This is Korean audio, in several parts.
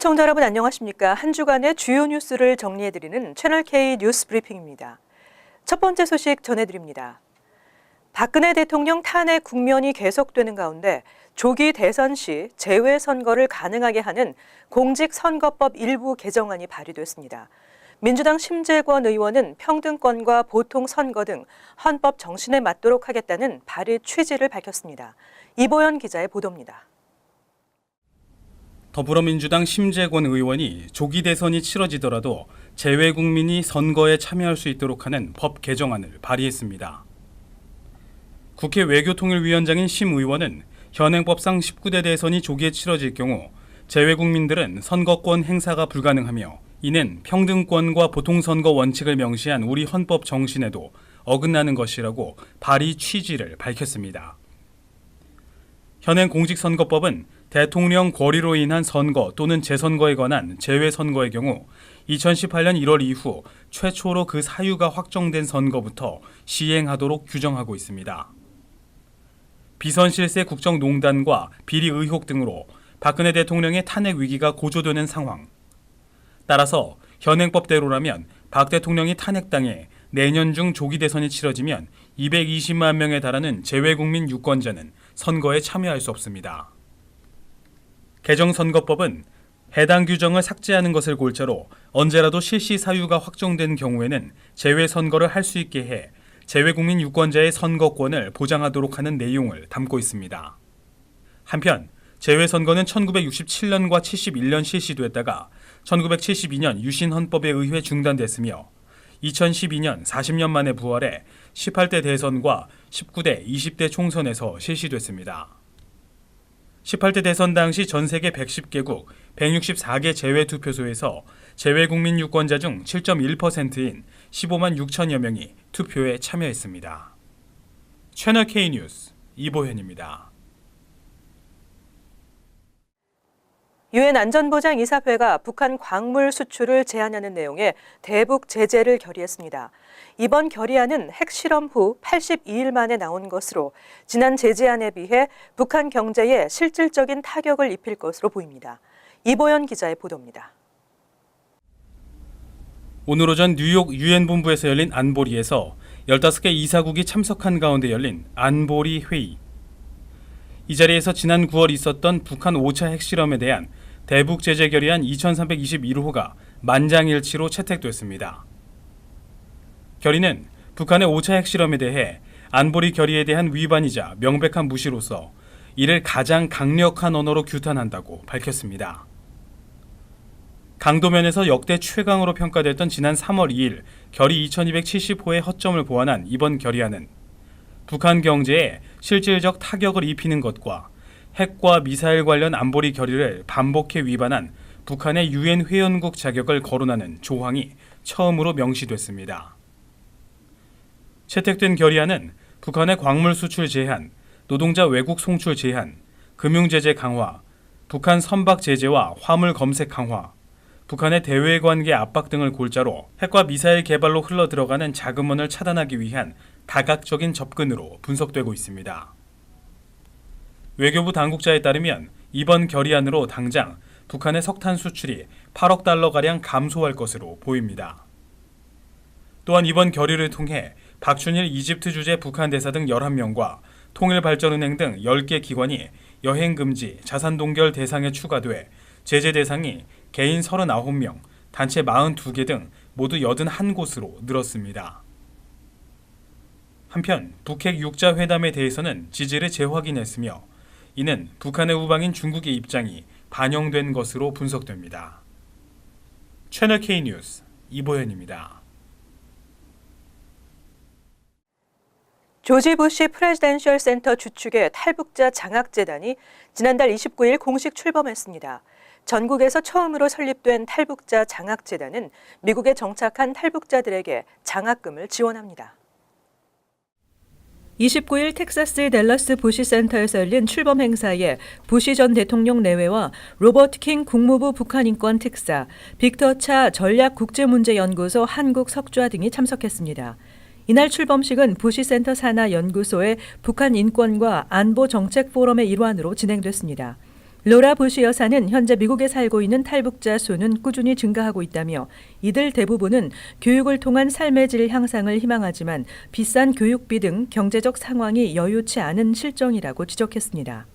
시청자 여러분 안녕하십니까? 한 주간의 주요 뉴스를 정리해드리는 채널K 뉴스 브리핑입니다. 첫 번째 소식 전해드립니다. 박근혜 대통령 탄핵 국면이 계속되는 가운데 조기 대선 시 재외선거를 가능하게 하는 공직선거법 일부 개정안이 발의됐습니다. 민주당 심재권 의원은 평등권과 보통선거 등 헌법 정신에 맞도록 하겠다는 발의 취지를 밝혔습니다. 이보연 기자의 보도입니다. 더불어민주당 심재권 의원이 조기 대선이 치러지더라도 재외 국민이 선거에 참여할 수 있도록 하는 법 개정안을 발의했습니다. 국회 외교통일위원장인 심 의원은 현행법상 19대 대선이 조기에 치러질 경우 재외 국민들은 선거권 행사가 불가능하며 이는 평등권과 보통선거 원칙을 명시한 우리 헌법 정신에도 어긋나는 것이라고 발의 취지를 밝혔습니다. 현행 공직선거법은 대통령 권리로 인한 선거 또는 재선거에 관한 재외선거의 경우 2018년 1월 이후 최초로 그 사유가 확정된 선거부터 시행하도록 규정하고 있습니다. 비선실세 국정농단과 비리 의혹 등으로 박근혜 대통령의 탄핵 위기가 고조되는 상황. 따라서 현행법대로라면 박 대통령이 탄핵당해 내년 중 조기 대선이 치러지면 220만 명에 달하는 재외국민 유권자는 선거에 참여할 수 없습니다. 개정선거법은 해당 규정을 삭제하는 것을 골자로 언제라도 실시 사유가 확정된 경우에는 재외선거를 할 수 있게 해 재외국민 유권자의 선거권을 보장하도록 하는 내용을 담고 있습니다. 한편 재외선거는 1967년과 71년 실시됐다가 1972년 유신헌법에 의해 중단됐으며 2012년 40년 만에 부활해 18대 대선과 19대, 20대 총선에서 실시됐습니다. 18대 대선 당시 전 세계 110개국 164개 재외투표소에서 재외국민 유권자 중 7.1%인 15만 6천여 명이 투표에 참여했습니다. 채널 K뉴스 이보현입니다. 유엔 안전보장이사회가 북한 광물 수출을 제한하는 내용의 대북 제재를 결의했습니다. 이번 결의안은 핵실험 후 82일 만에 나온 것으로 지난 제재안에 비해 북한 경제에 실질적인 타격을 입힐 것으로 보입니다. 이보연 기자의 보도입니다. 오늘 오전 뉴욕 유엔 본부에서 열린 안보리에서 15개 이사국이 참석한 가운데 열린 안보리 회의. 이 자리에서 지난 9월 있었던 북한 5차 핵실험에 대한 대북 제재 결의안 2321호가 만장일치로 채택됐습니다. 결의는 북한의 5차 핵실험에 대해 안보리 결의에 대한 위반이자 명백한 무시로서 이를 가장 강력한 언어로 규탄한다고 밝혔습니다. 강도면에서 역대 최강으로 평가됐던 지난 3월 2일 결의 2270호의 허점을 보완한 이번 결의안은 북한 경제에 실질적 타격을 입히는 것과 핵과 미사일 관련 안보리 결의를 반복해 위반한 북한의 유엔 회원국 자격을 거론하는 조항이 처음으로 명시됐습니다. 채택된 결의안은 북한의 광물 수출 제한, 노동자 외국 송출 제한, 금융제재 강화, 북한 선박 제재와 화물 검색 강화, 북한의 대외관계 압박 등을 골자로 핵과 미사일 개발로 흘러들어가는 자금원을 차단하기 위한 다각적인 접근으로 분석되고 있습니다. 외교부 당국자에 따르면 이번 결의안으로 당장 북한의 석탄 수출이 8억 달러가량 감소할 것으로 보입니다. 또한 이번 결의를 통해 박춘일 이집트 주재 북한 대사 등 11명과 통일발전은행 등 10개 기관이 여행금지, 자산동결 대상에 추가돼 제재 대상이 개인 39명, 단체 42개 등 모두 81곳으로 늘었습니다. 한편 북핵 6자 회담에 대해서는 지지를 재확인했으며 이는 북한의 우방인 중국의 입장이 반영된 것으로 분석됩니다. 채널 K뉴스 이보현입니다. 조지 부시 프레지던셜 센터 주축의 탈북자 장학재단이 지난달 29일 공식 출범했습니다. 전국에서 처음으로 설립된 탈북자 장학재단은 미국에 정착한 탈북자들에게 장학금을 지원합니다. 29일 텍사스 댈러스 부시 센터에서 열린 출범 행사에 부시 전 대통령 내외와 로버트 킹 국무부 북한인권 특사, 빅터 차 전략국제문제연구소 한국 석좌 등이 참석했습니다. 이날 출범식은 부시 센터 산하 연구소의 북한 인권과 안보 정책 포럼의 일환으로 진행됐습니다. 로라 부시 여사는 현재 미국에 살고 있는 탈북자 수는 꾸준히 증가하고 있다며 이들 대부분은 교육을 통한 삶의 질 향상을 희망하지만 비싼 교육비 등 경제적 상황이 여유치 않은 실정이라고 지적했습니다.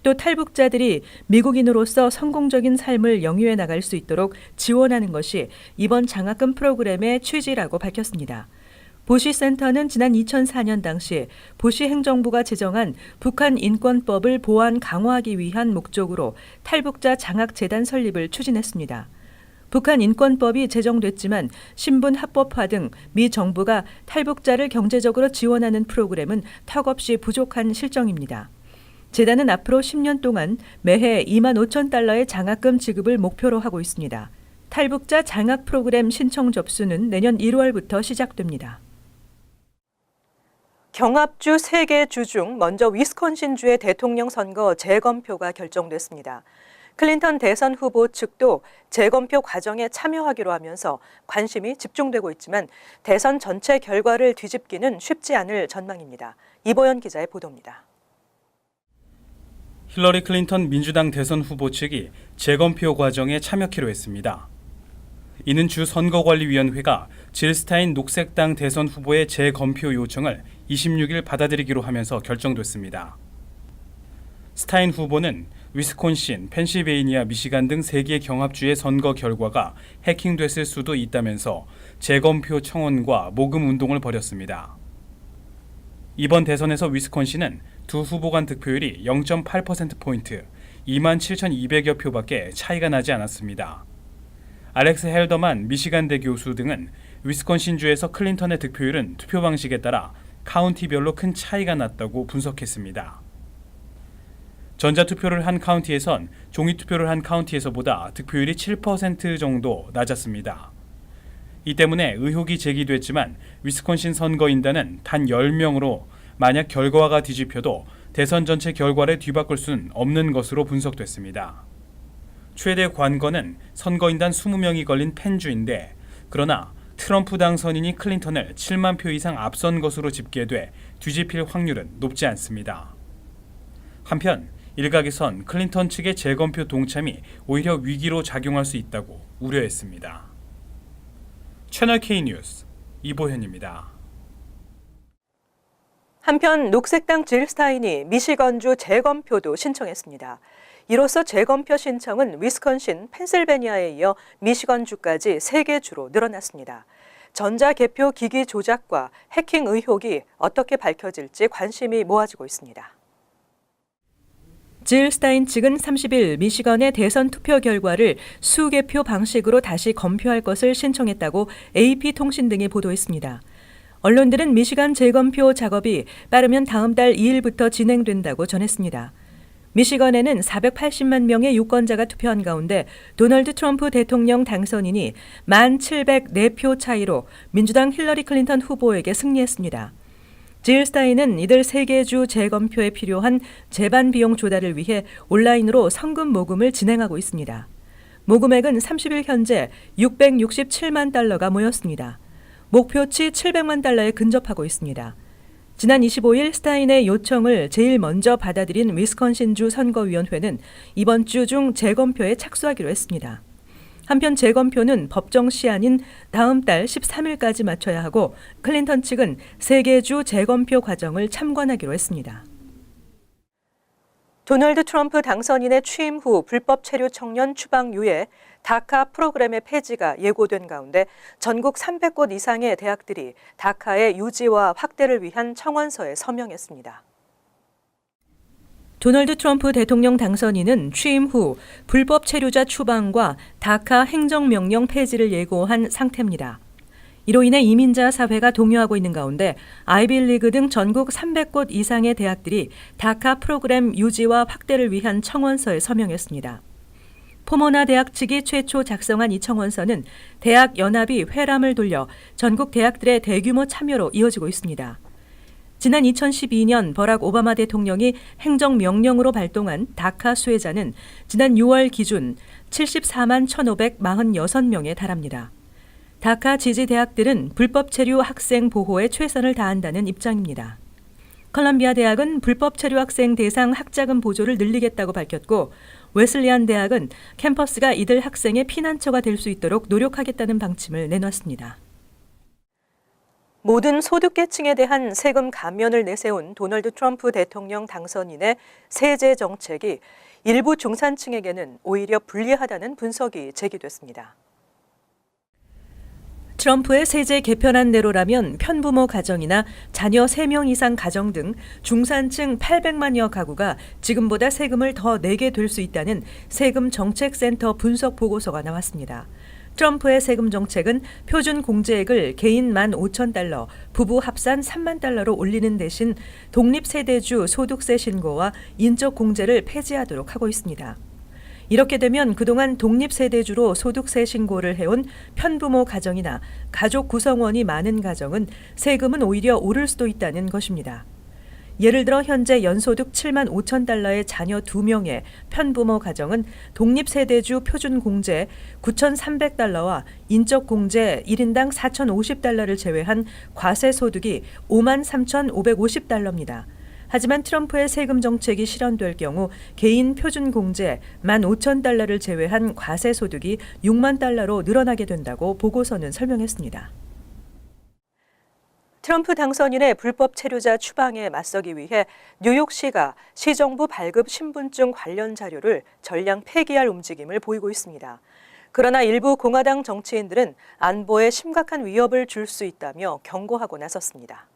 또 탈북자들이 미국인으로서 성공적인 삶을 영위해 나갈 수 있도록 지원하는 것이 이번 장학금 프로그램의 취지라고 밝혔습니다. 부시 센터는 지난 2004년 당시 부시 행정부가 제정한 북한 인권법을 보완 강화하기 위한 목적으로 탈북자 장학재단 설립을 추진했습니다. 북한 인권법이 제정됐지만 신분 합법화 등 미 정부가 탈북자를 경제적으로 지원하는 프로그램은 턱없이 부족한 실정입니다. 재단은 앞으로 10년 동안 매해 2만 5천 달러의 장학금 지급을 목표로 하고 있습니다. 탈북자 장학 프로그램 신청 접수는 내년 1월부터 시작됩니다. 경합주 3개 주 중 먼저 위스콘신주의 대통령 선거 재검표가 결정됐습니다. 클린턴 대선 후보 측도 재검표 과정에 참여하기로 하면서 관심이 집중되고 있지만 대선 전체 결과를 뒤집기는 쉽지 않을 전망입니다. 이보연 기자의 보도입니다. 힐러리 클린턴 민주당 대선 후보 측이 재검표 과정에 참여키로 했습니다. 이는 주 선거관리위원회가 질 스타인 녹색당 대선 후보의 재검표 요청을 26일 받아들이기로 하면서 결정됐습니다. 스타인 후보는 위스콘신, 펜실베이니아, 미시간 등 3개 경합주의 선거 결과가 해킹됐을 수도 있다면서 재검표 청원과 모금 운동을 벌였습니다. 이번 대선에서 위스콘신은 두 후보 간 득표율이 0.8%포인트, 27,200여 표밖에 차이가 나지 않았습니다. 알렉스 헬더만 미시간대 교수 등은 위스콘신주에서 클린턴의 득표율은 투표 방식에 따라 카운티별로 큰 차이가 났다고 분석했습니다. 전자투표를 한 카운티에선 종이투표를 한 카운티에서보다 득표율이 7% 정도 낮았습니다. 이 때문에 의혹이 제기됐지만 위스콘신 선거인단은 단 10명으로 만약 결과가 뒤집혀도 대선 전체 결과를 뒤바꿀 수는 없는 것으로 분석됐습니다. 최대 관건은 선거인단 20명이 걸린 펜주인데 그러나 트럼프 당선인이 클린턴을 7만 표 이상 앞선 것으로 집계돼 뒤집힐 확률은 높지 않습니다. 한편 일각에선 클린턴 측의 재검표 동참이 오히려 위기로 작용할 수 있다고 우려했습니다. 채널 K 뉴스 이보현입니다. 한편 녹색당 질 스타인이 미시건주 재검표도 신청했습니다. 이로써 재검표 신청은 위스콘신, 펜실베니아에 이어 미시건주까지 3개 주로 늘어났습니다. 전자개표 기기 조작과 해킹 의혹이 어떻게 밝혀질지 관심이 모아지고 있습니다. 질 스타인 측은 30일 미시건의 대선 투표 결과를 수개표 방식으로 다시 검표할 것을 신청했다고 AP통신 등이 보도했습니다. 언론들은 미시간 재검표 작업이 빠르면 다음 달 2일부터 진행된다고 전했습니다. 미시건에는 480만 명의 유권자가 투표한 가운데 도널드 트럼프 대통령 당선인이 1,704표 차이로 민주당 힐러리 클린턴 후보에게 승리했습니다. 질 스타인은 이들 3개 주 재검표에 필요한 재반 비용 조달을 위해 온라인으로 성금 모금을 진행하고 있습니다. 모금액은 30일 현재 667만 달러가 모였습니다. 목표치 700만 달러에 근접하고 있습니다. 지난 25일 스타인의 요청을 제일 먼저 받아들인 위스콘신주 선거위원회는 이번 주 중 재검표에 착수하기로 했습니다. 한편 재검표는 법정 시한인 다음 달 13일까지 마쳐야 하고 클린턴 측은 3개 주 재검표 과정을 참관하기로 했습니다. 도널드 트럼프 당선인의 취임 후 불법 체류 청년 추방유예 다카 프로그램의 폐지가 예고된 가운데 전국 300곳 이상의 대학들이 다카의 유지와 확대를 위한 청원서에 서명했습니다. 도널드 트럼프 대통령 당선인은 취임 후 불법 체류자 추방과 다카 행정명령 폐지를 예고한 상태입니다. 이로 인해 이민자 사회가 동요하고 있는 가운데 아이비리그 등 전국 300곳 이상의 대학들이 다카 프로그램 유지와 확대를 위한 청원서에 서명했습니다. 포모나 대학 측이 최초 작성한 이 청원서는 대학 연합이 회람을 돌려 전국 대학들의 대규모 참여로 이어지고 있습니다. 지난 2012년 버락 오바마 대통령이 행정명령으로 발동한 다카 수혜자는 지난 6월 기준 74만 1,546명에 달합니다. 다카 지지 대학들은 불법 체류 학생 보호에 최선을 다한다는 입장입니다. 컬럼비아 대학은 불법 체류 학생 대상 학자금 보조를 늘리겠다고 밝혔고 웨슬리안 대학은 캠퍼스가 이들 학생의 피난처가 될 수 있도록 노력하겠다는 방침을 내놨습니다. 모든 소득계층에 대한 세금 감면을 내세운 도널드 트럼프 대통령 당선인의 세제 정책이 일부 중산층에게는 오히려 불리하다는 분석이 제기됐습니다. 트럼프의 세제 개편안대로라면 편부모 가정이나 자녀 3명 이상 가정 등 중산층 800만여 가구가 지금보다 세금을 더 내게 될 수 있다는 세금정책센터 분석 보고서가 나왔습니다. 트럼프의 세금 정책은 표준 공제액을 개인 15,000달러, 부부 합산 3만 달러로 올리는 대신 독립세대주 소득세 신고와 인적 공제를 폐지하도록 하고 있습니다. 이렇게 되면 그동안 독립세대주로 소득세 신고를 해온 편부모 가정이나 가족 구성원이 많은 가정은 세금은 오히려 오를 수도 있다는 것입니다. 예를 들어 현재 연소득 7만 5천 달러의 자녀 2명의 편부모 가정은 독립세대주 표준공제 9,300달러와 인적공제 1인당 4,050달러를 제외한 과세소득이 5만 3,550달러입니다. 하지만 트럼프의 세금 정책이 실현될 경우 개인 표준공제 15,000달러를 제외한 과세소득이 6만 달러로 늘어나게 된다고 보고서는 설명했습니다. 트럼프 당선인의 불법 체류자 추방에 맞서기 위해 뉴욕시가 시정부 발급 신분증 관련 자료를 전량 폐기할 움직임을 보이고 있습니다. 그러나 일부 공화당 정치인들은 안보에 심각한 위협을 줄 수 있다며 경고하고 나섰습니다.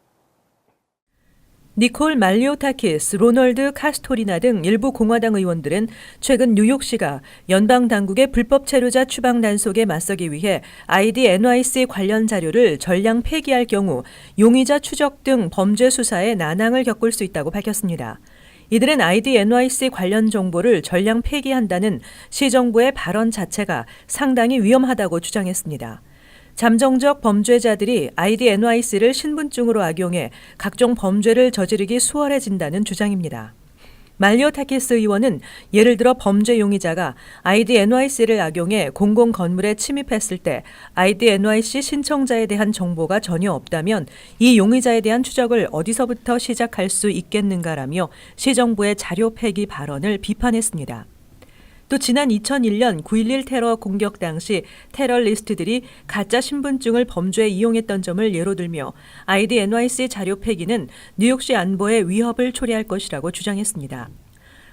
니콜 말리오타키스, 로널드 카스토리나 등 일부 공화당 의원들은 최근 뉴욕시가 연방 당국의 불법 체류자 추방 단속에 맞서기 위해 ID NYC 관련 자료를 전량 폐기할 경우 용의자 추적 등 범죄 수사에 난항을 겪을 수 있다고 밝혔습니다. 이들은 ID NYC 관련 정보를 전량 폐기한다는 시정부의 발언 자체가 상당히 위험하다고 주장했습니다. 잠정적 범죄자들이 ID NYC를 신분증으로 악용해 각종 범죄를 저지르기 수월해진다는 주장입니다. 말리오타키스 의원은 예를 들어 범죄 용의자가 ID NYC를 악용해 공공 건물에 침입했을 때 ID NYC 신청자에 대한 정보가 전혀 없다면 이 용의자에 대한 추적을 어디서부터 시작할 수 있겠는가라며 시정부의 자료 폐기 발언을 비판했습니다. 또 지난 2001년 9.11 테러 공격 당시 테러리스트들이 가짜 신분증을 범죄에 이용했던 점을 예로 들며 ID NYC 자료 폐기는 뉴욕시 안보에 위협을 초래할 것이라고 주장했습니다.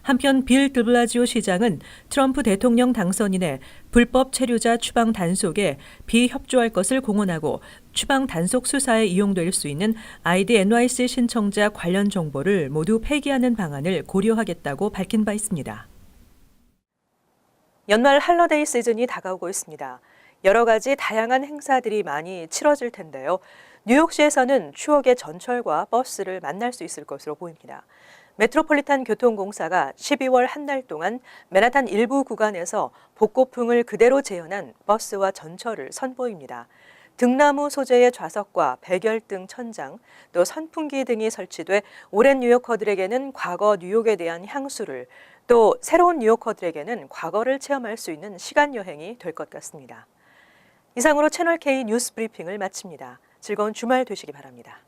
한편 빌 드블라지오 시장은 트럼프 대통령 당선인의 불법 체류자 추방 단속에 비협조할 것을 공언하고 추방 단속 수사에 이용될 수 있는 ID NYC 신청자 관련 정보를 모두 폐기하는 방안을 고려하겠다고 밝힌 바 있습니다. 연말 할러데이 시즌이 다가오고 있습니다. 여러 가지 다양한 행사들이 많이 치러질 텐데요. 뉴욕시에서는 추억의 전철과 버스를 만날 수 있을 것으로 보입니다. 메트로폴리탄 교통공사가 12월 한 달 동안 맨하탄 일부 구간에서 복고풍을 그대로 재현한 버스와 전철을 선보입니다. 등나무 소재의 좌석과 백열등 천장, 또 선풍기 등이 설치돼 오랜 뉴요커들에게는 과거 뉴욕에 대한 향수를, 또 새로운 뉴요커들에게는 과거를 체험할 수 있는 시간 여행이 될 것 같습니다. 이상으로 채널K 뉴스 브리핑을 마칩니다. 즐거운 주말 되시기 바랍니다.